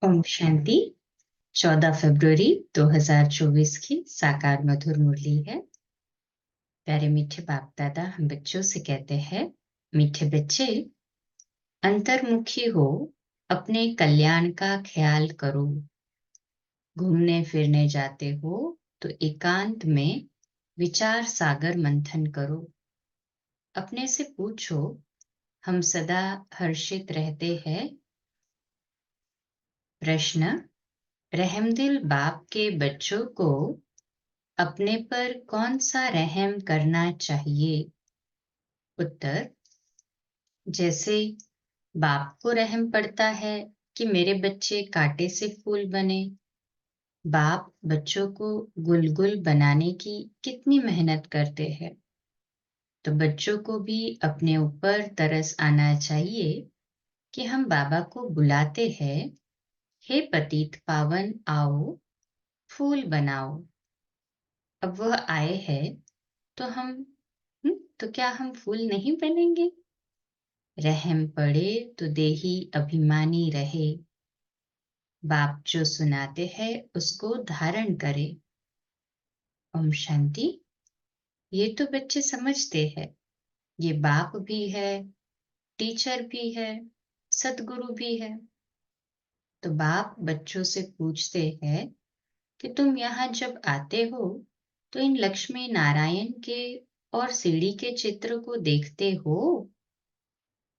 ओम शांति। 14 फरवरी 2024 की साकार मधुर मुरली है। प्यारे मीठे बाप दादा हम बच्चों से कहते हैं, मीठे बच्चे अंतर्मुखी हो, अपने कल्याण का ख्याल करो। घूमने फिरने जाते हो तो एकांत में विचार सागर मंथन करो। अपने से पूछो, हम सदा हर्षित रहते हैं? प्रश्न, रहमदिल बाप के बच्चों को अपने पर कौन सा रहम करना चाहिए? उत्तर, जैसे बाप को रहम पड़ता है कि मेरे बच्चे कांटे से फूल बने। बाप बच्चों को गुलगुल बनाने की कितनी मेहनत करते हैं, तो बच्चों को भी अपने ऊपर तरस आना चाहिए कि हम बाबा को बुलाते हैं, हे पतित पावन आओ, फूल बनाओ। अब वह आए हैं तो तो क्या हम फूल नहीं बनेंगे? रहम पड़े तो देही अभिमानी रहे। बाप जो सुनाते हैं उसको धारण करे। ओम शांति। ये तो बच्चे समझते हैं, ये बाप भी है, टीचर भी है, सदगुरु भी है। तो बाप बच्चों से पूछते हैं कि तुम यहाँ जब आते हो तो इन लक्ष्मी नारायण के और सीढ़ी के चित्र को देखते हो?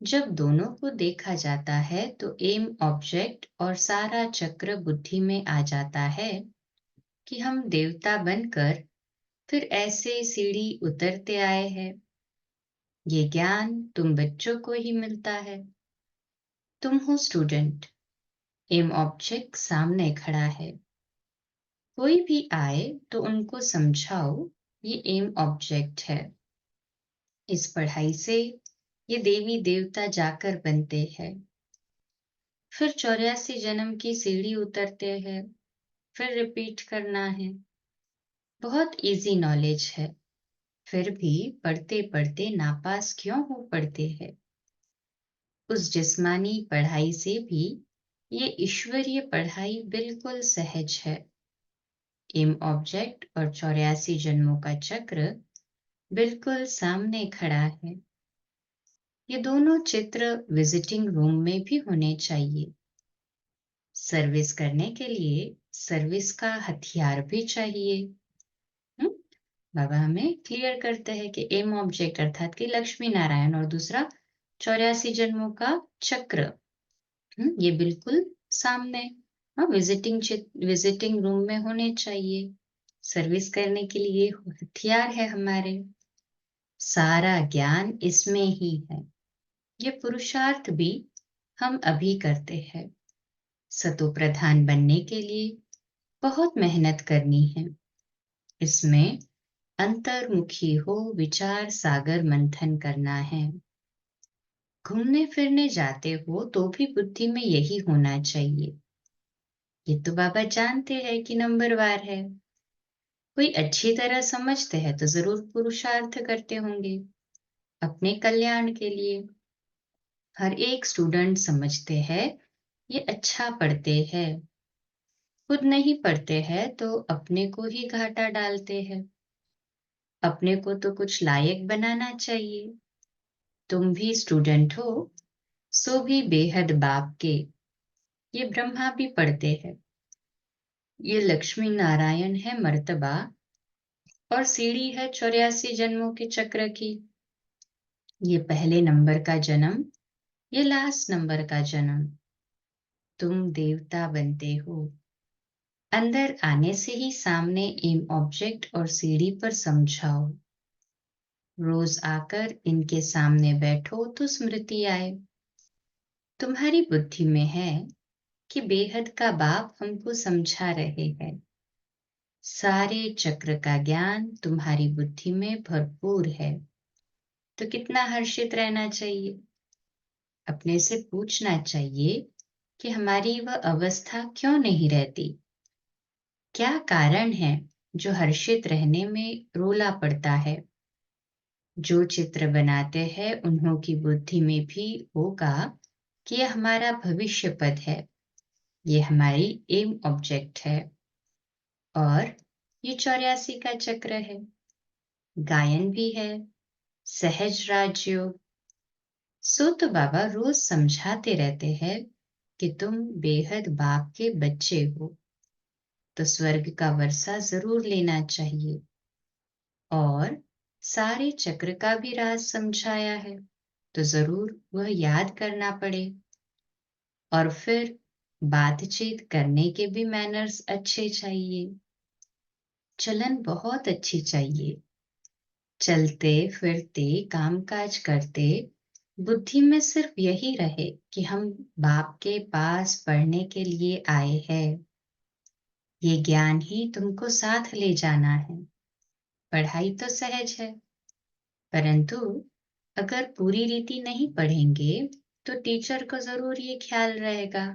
जब दोनों को देखा जाता है तो एम ऑब्जेक्ट और सारा चक्र बुद्धि में आ जाता है कि हम देवता बनकर फिर ऐसे सीढ़ी उतरते आए हैं। ये ज्ञान तुम बच्चों को ही मिलता है। तुम हो स्टूडेंट, एम ऑब्जेक्ट सामने खड़ा है। कोई भी आए तो उनको समझाओ, ये एम ऑब्जेक्ट है। इस पढ़ाई से ये देवी देवता जाकर बनते हैं, फिर 84 जन्म की सीढ़ी उतरते हैं, फिर रिपीट करना है। बहुत इजी नॉलेज है, फिर भी पढ़ते पढ़ते नापास क्यों हो पड़ते हैं? उस जिस्मानी पढ़ाई से भी ये ईश्वरीय पढ़ाई बिल्कुल सहज है। एम ऑब्जेक्ट और 84 जन्मों का चक्र बिल्कुल सामने खड़ा है। ये दोनों चित्र विजिटिंग रूम में भी होने चाहिए। सर्विस करने के लिए सर्विस का हथियार भी चाहिए। बाबा हमें क्लियर करते हैं कि एम ऑब्जेक्ट अर्थात कि लक्ष्मी नारायण और दूसरा 84 जन्मों का चक्र, ये बिल्कुल सामने विजिटिंग रूम में होने चाहिए। सर्विस करने के लिए हथियार है हमारे। सारा ज्ञान इसमें ही है। ये पुरुषार्थ भी हम अभी करते हैं। सतो प्रधान बनने के लिए बहुत मेहनत करनी है। इसमें अंतर्मुखी हो, विचार सागर मंथन करना है। घूमने फिरने जाते हो तो भी बुद्धि में यही होना चाहिए। ये तो बाबा जानते हैं कि नंबरवार है। कोई अच्छी तरह समझते हैं तो जरूर पुरुषार्थ करते होंगे अपने कल्याण के लिए। हर एक स्टूडेंट समझते हैं ये अच्छा पढ़ते हैं, खुद नहीं पढ़ते हैं तो अपने को ही घाटा डालते हैं। अपने को तो कुछ लायक बनाना चाहिए। तुम भी स्टूडेंट हो, सो भी बेहद बाप के। ये ब्रह्मा भी पढ़ते हैं। ये लक्ष्मी नारायण है मर्तबा, और सीढ़ी है 84 जन्मों के चक्र की। ये पहले नंबर का जन्म, ये लास्ट नंबर का जन्म। तुम देवता बनते हो। अंदर आने से ही सामने एम ऑब्जेक्ट और सीढ़ी पर समझाओ। रोज आकर इनके सामने बैठो तो स्मृति आए। तुम्हारी बुद्धि में है कि बेहद का बाप हमको समझा रहे हैं। सारे चक्र का ज्ञान तुम्हारी बुद्धि में भरपूर है, तो कितना हर्षित रहना चाहिए। अपने से पूछना चाहिए कि हमारी वह अवस्था क्यों नहीं रहती? क्या कारण है जो हर्षित रहने में रोला पड़ता है? जो चित्र बनाते हैं उन्हों की बुद्धि में भी होगा कि यह हमारा भविष्य पद है। ये हमारी एम ऑब्जेक्ट है और ये 84 का चक्र है। गायन भी है, सहज राजयोग। सो तो बाबा रोज समझाते रहते हैं कि तुम बेहद बाप के बच्चे हो, तो स्वर्ग का वर्षा जरूर लेना चाहिए। और सारे चक्र का भी राज समझाया है, तो जरूर वह याद करना पड़े। और फिर बातचीत करने के भी मैनर्स अच्छे चाहिए, चलन बहुत अच्छी चाहिए। चलते फिरते कामकाज करते बुद्धि में सिर्फ यही रहे कि हम बाप के पास पढ़ने के लिए आए हैं। ये ज्ञान ही तुमको साथ ले जाना है। पढ़ाई तो सहज है, परंतु अगर पूरी रीति नहीं पढ़ेंगे तो टीचर को जरूर ये ख्याल रहेगा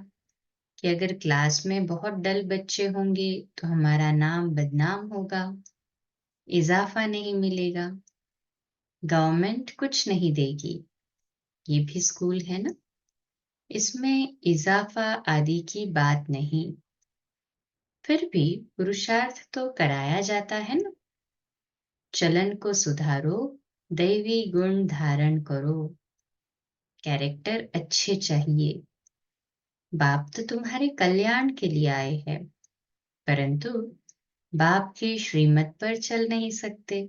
कि अगर क्लास में बहुत डल बच्चे होंगे तो हमारा नाम बदनाम होगा, इजाफा नहीं मिलेगा, गवर्नमेंट कुछ नहीं देगी। ये भी स्कूल है ना, इसमें इजाफा आदि की बात नहीं। फिर भी पुरुषार्थ तो कराया जाता है ना। चलन को सुधारो, दैवी गुण धारण करो। कैरेक्टर अच्छे चाहिए। बाप तो तुम्हारे कल्याण के लिए आए हैं, परंतु बाप के श्रीमत पर चल नहीं सकते।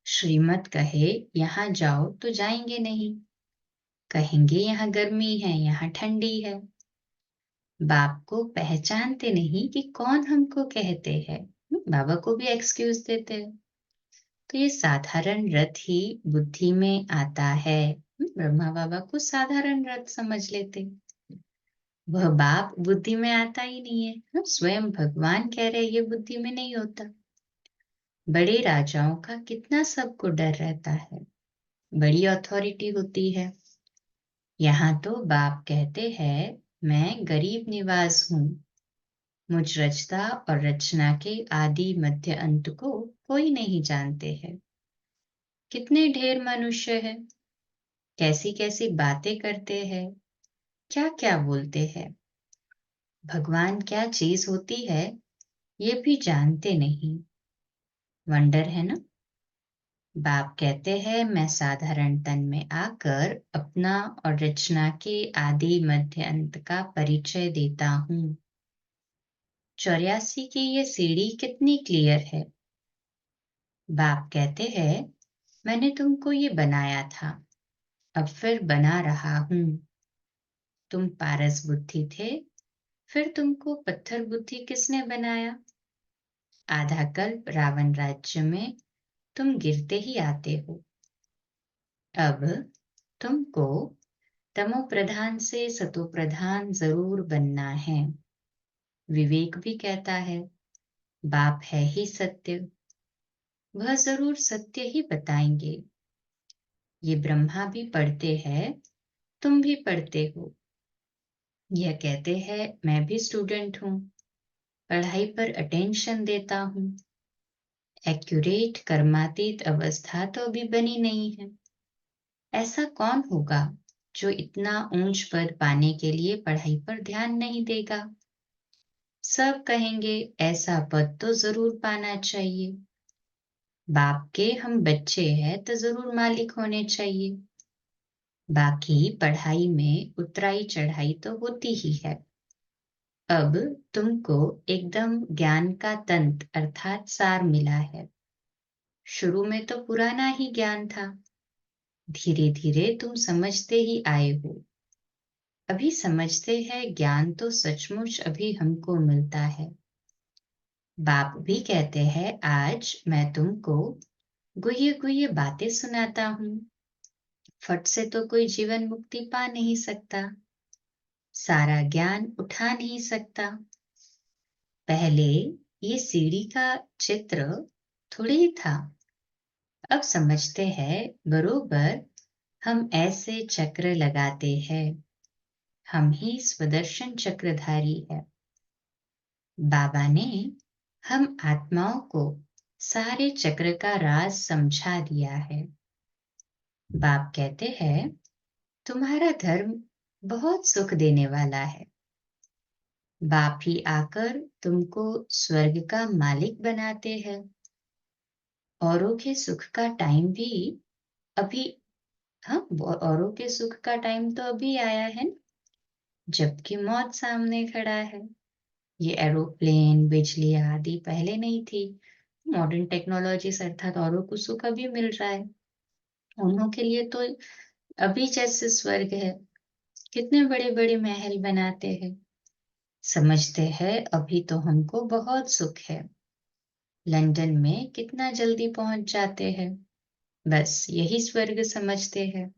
श्रीमत कहे यहाँ जाओ तो जाएंगे नहीं, कहेंगे यहाँ गर्मी है, यहाँ ठंडी है। बाप को पहचानते नहीं कि कौन हमको कहते हैं, बाबा को भी एक्सक्यूज देते हैं। तो ये साधारण रथ ही बुद्धि में आता है। ब्रह्मा बाबा को साधारण रथ समझ लेते, वह बाप बुद्धि में आता ही नहीं है। स्वयं भगवान कह रहे ये बुद्धि में नहीं होता। बड़े राजाओं का कितना सबको डर रहता है, बड़ी अथॉरिटी होती है। यहाँ तो बाप कहते हैं मैं गरीब निवास हूँ, मुझ रचता और रचना के आदि मध्य अंत को कोई नहीं जानते हैं। कितने ढेर मनुष्य हैं, कैसी कैसी बातें करते हैं, क्या क्या बोलते हैं। भगवान क्या चीज होती है ये भी जानते नहीं। वंडर है ना। बाप कहते हैं मैं साधारण तन में आकर अपना और रचना के आदि मध्य अंत का परिचय देता हूँ। 84 की ये सीढ़ी कितनी क्लियर है। बाप कहते हैं मैंने तुमको ये बनाया था, अब फिर बना रहा हूँ। तुम पारस बुद्धि थे, फिर तुमको पत्थर बुद्धि किसने बनाया। आधा कल्प रावण राज्य में तुम गिरते ही आते हो। अब तुमको तमो प्रधान से सतो प्रधान जरूर बनना है। विवेक भी कहता है बाप है ही सत्य, वह जरूर सत्य ही बताएंगे। ये ब्रह्मा भी पढ़ते हैं, तुम भी पढ़ते हो। यह कहते हैं मैं भी स्टूडेंट हूँ, पढ़ाई पर अटेंशन देता हूँ। एक्यूरेट कर्मातीत अवस्था तो अभी बनी नहीं है। ऐसा कौन होगा जो इतना ऊंच पद पाने के लिए पढ़ाई पर ध्यान नहीं देगा। सब कहेंगे ऐसा पद तो जरूर पाना चाहिए। बाप के हम बच्चे हैं तो जरूर मालिक होने चाहिए। बाकी पढ़ाई में उतराई चढ़ाई तो होती ही है। अब तुमको एकदम ज्ञान का तंत अर्थात सार मिला है। शुरू में तो पुराना ही ज्ञान था, धीरे धीरे तुम समझते ही आए हो। अभी समझते हैं ज्ञान तो सचमुच अभी हमको मिलता है। बाप भी कहते हैं आज मैं तुमको गुह्य गुह्य बातें सुनाता हूँ। फट से तो कोई जीवन मुक्ति पा नहीं सकता, सारा ज्ञान उठा नहीं सकता। पहले ये सीढ़ी का चित्र थोड़ी ही था, अब समझते हैं बरोबर। हम ऐसे चक्र लगाते हैं, हम ही स्वदर्शन चक्रधारी है। बाबा ने हम आत्माओं को सारे चक्र का राज समझा दिया है। बाप कहते हैं तुम्हारा धर्म बहुत सुख देने वाला है। बाप ही आकर तुमको स्वर्ग का मालिक बनाते हैं। औरों के सुख का टाइम भी अभी, हाँ, औरों के सुख का टाइम तो अभी आया है ना, जबकि मौत सामने खड़ा है। ये एरोप्लेन, बिजली आदि पहले नहीं थी। मॉडर्न टेक्नोलॉजी से अर्थात औरों को सुख अभी मिल रहा है। उन्हों के लिए तो अभी जैसे स्वर्ग है, कितने बड़े बड़े महल बनाते हैं। समझते हैं अभी तो हमको बहुत सुख है। लंदन में कितना जल्दी पहुंच जाते हैं, बस यही स्वर्ग समझते हैं।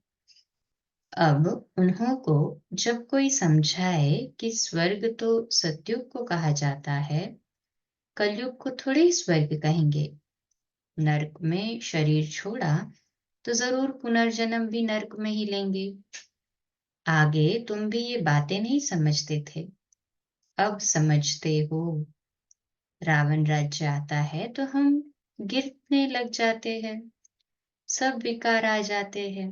अब उन्हों को जब कोई समझाए कि स्वर्ग तो सतयुग को कहा जाता है, कलयुग को थोड़े ही स्वर्ग कहेंगे। नरक में शरीर छोड़ा तो जरूर पुनर्जन्म भी नरक में ही लेंगे। आगे तुम भी ये बातें नहीं समझते थे, अब समझते हो। रावण राज्य आता है तो हम गिरने लग जाते हैं, सब विकार आ जाते हैं।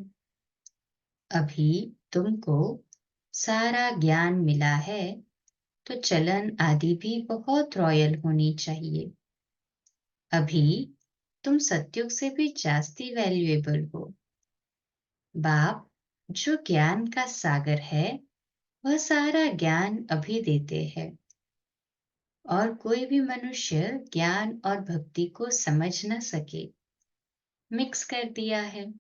अभी तुमको सारा ज्ञान मिला है तो चलन आदि भी बहुत रॉयल होनी चाहिए। अभी तुम सत्युग से भी जास्ती वैल्यूएबल हो। बाप जो ज्ञान का सागर है, वह सारा ज्ञान अभी देते हैं। और कोई भी मनुष्य ज्ञान और भक्ति को समझ न सके, मिक्स कर दिया है।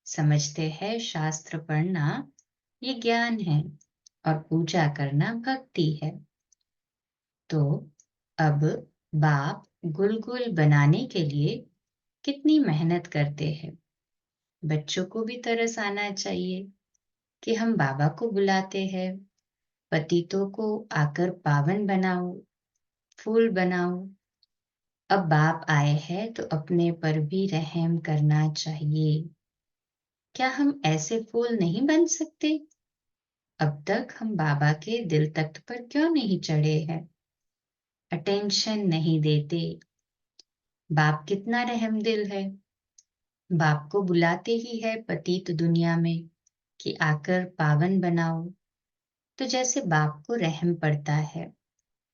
समझते हैं शास्त्र पढ़ना ये ज्ञान है और पूजा करना भक्ति है। तो अब बाप गुलगुल बनाने के लिए कितनी मेहनत करते हैं। बच्चों को भी तरस आना चाहिए कि हम बाबा को बुलाते हैं, पतितों को आकर पावन बनाओ, फूल बनाओ। अब बाप आए हैं तो अपने पर भी रहम करना चाहिए। क्या हम ऐसे फूल नहीं बन सकते? अब तक हम बाबा के दिल तख्त पर क्यों नहीं चढ़े हैं? अटेंशन नहीं देते। बाप कितना रहमदिल है। बाप को बुलाते ही है पतित दुनिया में कि आकर पावन बनाओ। तो जैसे बाप को रहम पड़ता है,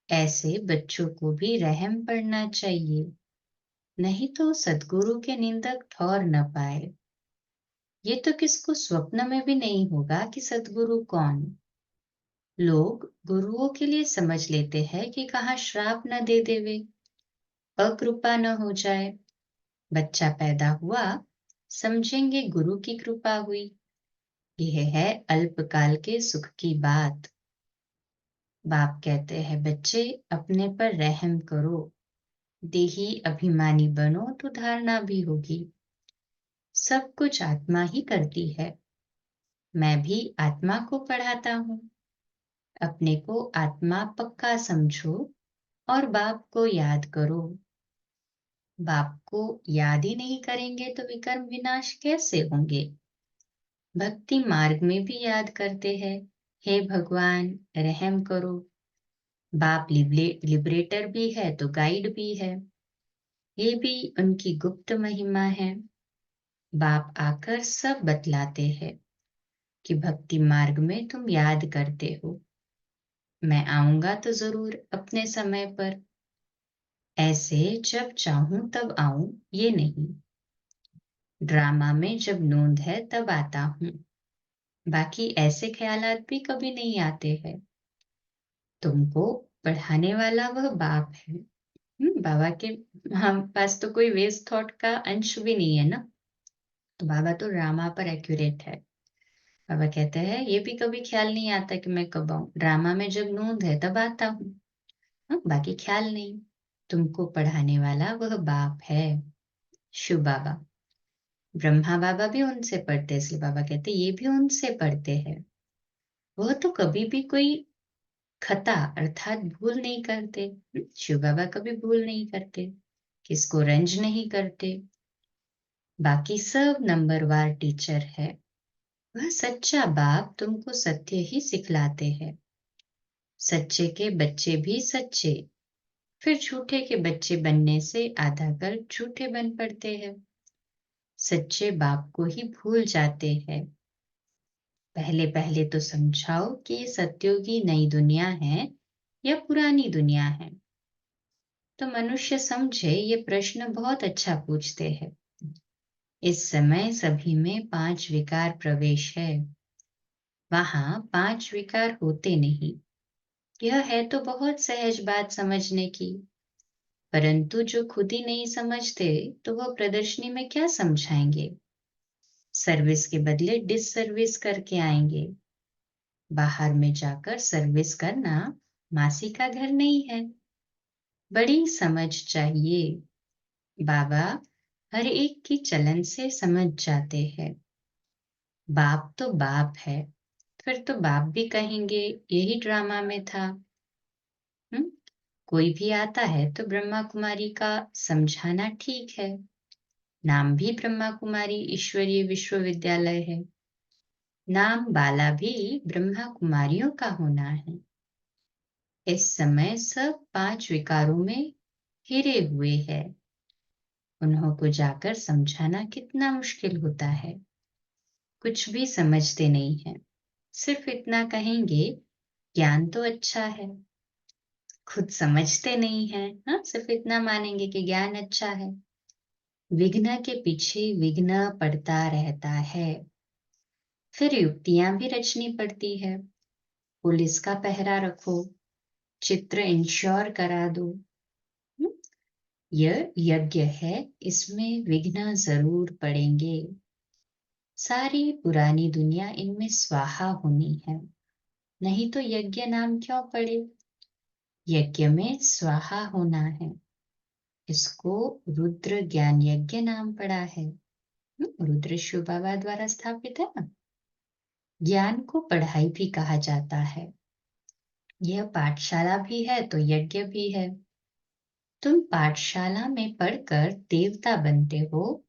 ऐसे बच्चों को भी रहम पड़ना चाहिए, नहीं तो सद्गुरु के निंदक ठौर न पाए। ये तो किसको स्वप्न में भी नहीं होगा कि सद्गुरु कौन। लोग गुरुओं के लिए समझ लेते हैं कि कहाँ श्राप न दे देवे, अकृपा न हो जाए। बच्चा पैदा हुआ, समझेंगे गुरु की कृपा हुई। यह है अल्पकाल के सुख की बात। बाप कहते हैं बच्चे अपने पर रहम करो, देही अभिमानी बनो तो धारणा भी होगी। सब कुछ आत्मा ही करती है। मैं भी आत्मा को पढ़ाता हूँ। अपने को आत्मा पक्का समझो और बाप को याद करो। बाप को याद ही नहीं करेंगे तो विकर्म विनाश कैसे होंगे? भक्ति मार्ग में भी याद करते हैं, हे भगवान रहम करो। बाप लिबरेटर भी है तो गाइड भी है। ये भी उनकी गुप्त महिमा है। बाप आकर सब बतलाते हैं कि भक्ति मार्ग में तुम याद करते हो। मैं आऊंगा तो जरूर अपने समय पर, ऐसे जब चाहूं तब आऊं ये नहीं। ड्रामा में जब नोंद है तब आता हूं, बाकी ऐसे ख्यालात भी कभी नहीं आते हैं। तुमको पढ़ाने वाला वह बाप है। बाबा के हम पास तो कोई वेस्ट थॉट का अंश भी नहीं है ना। तो बाबा तो ड्रामा पर एक्यूरेट है। बाबा कहते हैं ये भी कभी ख्याल नहीं आता कि मैं कब आऊं, ड्रामा में जब नोंद है तब आता हूँ। बाकी ख्याल नहीं। तुमको पढ़ाने वाला वह बाप है, शिव बाबा। ब्रह्मा बाबा भी उनसे पढ़ते, इसलिए बाबा कहते ये भी उनसे पढ़ते हैं। वह तो कभी भी कोई खता अर्थात भूल नहीं करते। शिव बाबा कभी भूल नहीं करते, किसको रंज नहीं करते। बाकी सब नंबरवार टीचर है। वह सच्चा बाप तुमको सत्य ही सिखलाते हैं। सच्चे के बच्चे भी सच्चे, फिर झूठे के बच्चे बनने से आधा कल झूठे बन पड़ते हैं। सच्चे बाप को ही भूल जाते हैं। पहले पहले तो समझाओ कि ये सत्युगी नई दुनिया है, या पुरानी दुनिया है? तो मनुष्य समझे ये प्रश्न बहुत अच्छा पूछते हैं। इस समय सभी में 5 विकार प्रवेश है। वहां 5 विकार होते नहीं। यह है तो बहुत सहज बात समझने की, परंतु जो खुद ही नहीं समझते तो वह प्रदर्शनी में क्या समझाएंगे? सर्विस के बदले डिससर्विस करके आएंगे। बाहर में जाकर सर्विस करना मासी का घर नहीं है। बड़ी समझ चाहिए। बाबा हर एक की चलन से समझ जाते हैं। बाप तो बाप है, फिर तो बाप भी कहेंगे यही ड्रामा में था। कोई भी आता है तो ब्रह्मा कुमारी का समझाना ठीक है। नाम भी ब्रह्मा कुमारी ईश्वरीय विश्वविद्यालय है। नाम बाला भी ब्रह्मा कुमारियों का होना है। इस समय सब 5 विकारों में घिरे हुए हैं। उन्हों को जाकर समझाना कितना मुश्किल होता है। कुछ भी समझते नहीं है, सिर्फ इतना कहेंगे ज्ञान तो अच्छा है। खुद समझते नहीं है, हाँ, सिर्फ इतना मानेंगे कि ज्ञान अच्छा है। विघ्न के पीछे विघ्न पड़ता रहता है। फिर युक्तियां भी रचनी पड़ती है। पुलिस का पहरा रखो, चित्र इंश्योर करा दो। यह यज्ञ है, इसमें विघ्न जरूर पड़ेंगे। सारी पुरानी दुनिया इनमें स्वाहा होनी है, नहीं तो यज्ञ नाम क्यों पड़े? यज्ञ में स्वाहा होना है। इसको रुद्र ज्ञान यज्ञ नाम पड़ा है। रुद्र शिव बाबा द्वारा स्थापित है ना। ज्ञान को पढ़ाई भी कहा जाता है। यह पाठशाला भी है तो यज्ञ भी है। तुम पाठशाला में पढ़कर देवता बनते हो,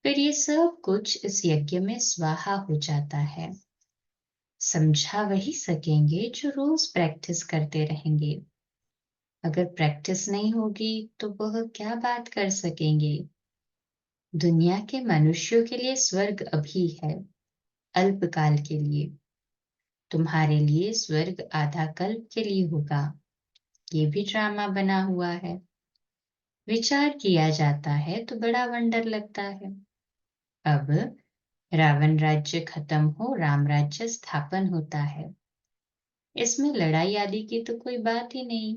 फिर ये सब कुछ इस यज्ञ में स्वाहा हो जाता है। समझा वही सकेंगे जो रोज प्रैक्टिस करते रहेंगे। अगर प्रैक्टिस नहीं होगी तो वह क्या बात कर सकेंगे? दुनिया के मनुष्यों के लिए स्वर्ग अभी है, अल्पकाल के लिए। तुम्हारे लिए स्वर्ग आधा कल्प के लिए होगा। ये भी ड्रामा बना हुआ है। विचार किया जाता है तो बड़ा वंडर लगता है। अब रावण राज्य खत्म हो, राम राज्य स्थापन होता है। इसमें लड़ाई आदि की तो कोई बात ही नहीं।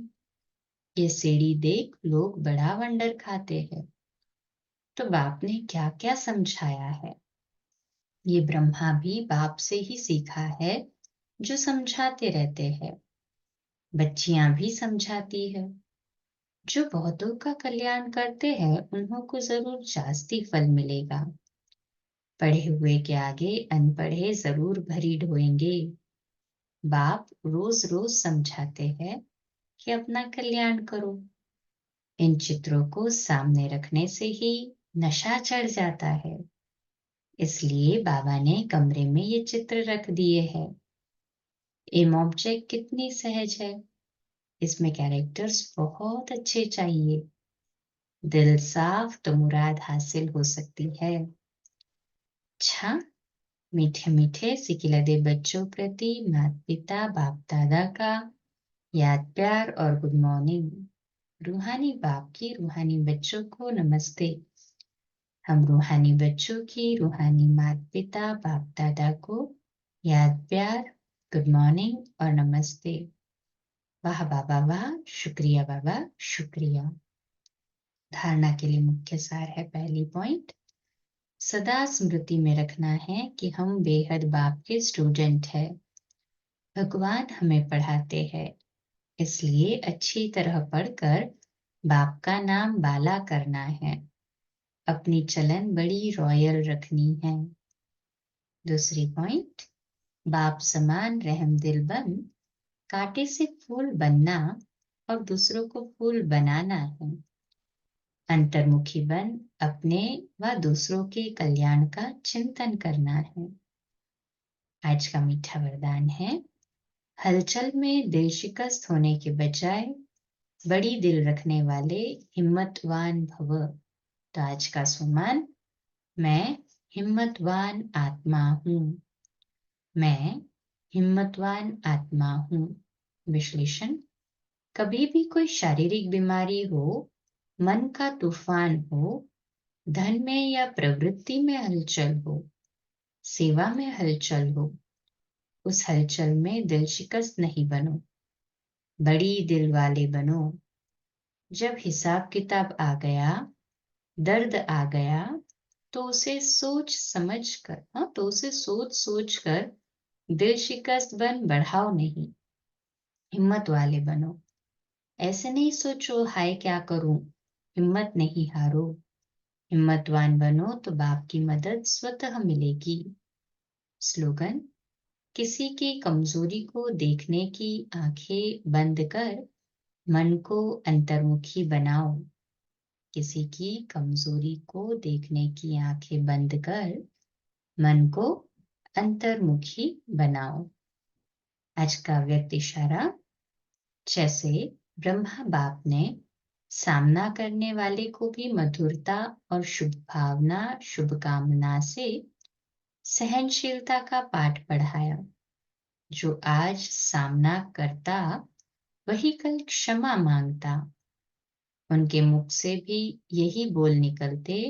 ये सीढ़ी देख लोग बड़ा वंडर खाते हैं। तो बाप ने क्या क्या समझाया है? ये ब्रह्मा भी बाप से ही सीखा है, जो समझाते रहते हैं। बच्चियां भी समझाती है। जो बहुतों का कल्याण करते हैं उन्हों को जरूर जास्ती फल मिलेगा। पढ़े हुए के आगे अनपढ़े जरूर भरी ढोएंगे। बाप रोज रोज समझाते हैं कि अपना कल्याण करो। इन चित्रों को सामने रखने से ही नशा चढ़ जाता है। इसलिए बाबा ने कमरे में ये चित्र रख दिए हैं। एम ऑब्जेक्ट कितनी सहज है। इसमें कैरेक्टर्स बहुत अच्छे चाहिए। दिल साफ तो मुराद हासिल हो सकती है। अच्छा, मीठे मीठे सिकिलदे बच्चों प्रति माता पिता बाप दादा का याद प्यार और गुड मॉर्निंग। रूहानी बाप की रूहानी बच्चों को नमस्ते। हम रूहानी बच्चों की रूहानी माता पिता बाप दादा को याद प्यार, गुड मॉर्निंग और नमस्ते। वाह बाबा वाह, शुक्रिया बाबा शुक्रिया। धारणा के लिए मुख्य सार है पहली पॉइंट, सदा स्मृति में रखना है कि हम बेहद बाप के स्टूडेंट हैं। भगवान हमें पढ़ाते हैं, इसलिए अच्छी तरह पढ़कर बाप का नाम बाला करना है। अपनी चलन बड़ी रॉयल रखनी है। दूसरी पॉइंट, बाप समान रहमदिल बन कांटे से फूल बनना और दूसरों को फूल बनाना है। अंतर्मुखी बन अपने व दूसरों के कल्याण का चिंतन करना है। आज का मीठा वरदान है, हलचल में दिल शिकस्त होने के बजाय बड़ी दिल रखने वाले हिम्मतवान भव। तो आज का सुमन, मैं हिम्मतवान आत्मा हूँ। मैं हिम्मतवान आत्मा हूँ। विश्लेषण, कभी भी कोई शारीरिक बीमारी हो, मन का तूफान हो, धन में या प्रवृत्ति में हलचल हो, सेवा में हलचल हो, उस हलचल में दिल शिकस्त नहीं बनो, बड़ी दिल वाले बनो। जब हिसाब किताब आ गया, दर्द आ गया, तो उसे सोच समझ कर, तो उसे सोच सोच कर दिल शिकस्त बन बढ़ाओ नहीं, हिम्मत वाले बनो। ऐसे नहीं सोचो हाय क्या करूं, हिम्मत नहीं हारो। हिम्मतवान बनो तो बाप की मदद स्वतः मिलेगी। स्लोगन: किसी की कमजोरी को देखने की आंखें बंद कर मन को अंतर्मुखी बनाओ। किसी की कमजोरी को देखने की आंखें बंद कर मन को अंतर्मुखी बनाओ। आज का व्यक्त इशारा: जैसे ब्रह्मा बाप ने सामना करने वाले को भी मधुरता और शुभ भावना शुभकामना से सहनशीलता का पाठ पढ़ाया, जो आज सामना करता वही कल क्षमा मांगता। उनके मुख से भी यही बोल निकलते,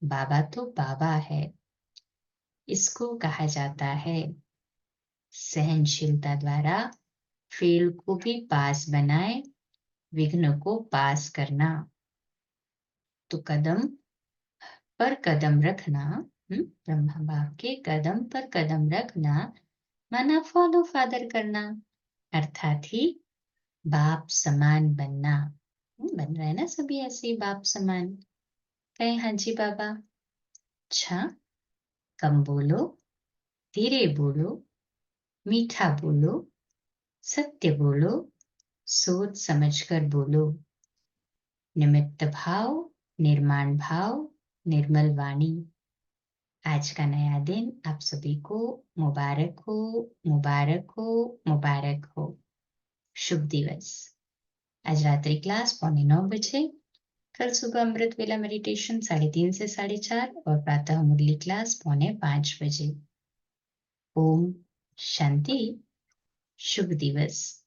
बाबा तो बाबा है। इसको कहा जाता है सहनशीलता द्वारा फेल को भी पास बनाए, विघ्न को पास करना। तो कदम पर कदम रखना, ब्रह्मा बाप के कदम पर कदम रखना माना फॉलो फादर करना, अर्थात ही बाप समान बनना। बन रहे हैं ना सभी ऐसे ही बाप समान? कहें हाँ जी बाबा। अच्छा, कम बोलो, धीरे बोलो, मीठा बोलो, सत्य बोलो, सोच समझकर बोलो। निमित्त भाव, निर्माण भाव, निर्मल वाणी। आज का नया दिन आप सभी को मुबारक हो, मुबारक हो, मुबारक हो। शुभ दिवस। आज रात्रि क्लास 8:45 बजे, कल सुबह अमृत वेला मेडिटेशन 3:30 से 4:30 और प्रातः मुरली क्लास 4:45 बजे। ओम शांति। शुभ दिवस।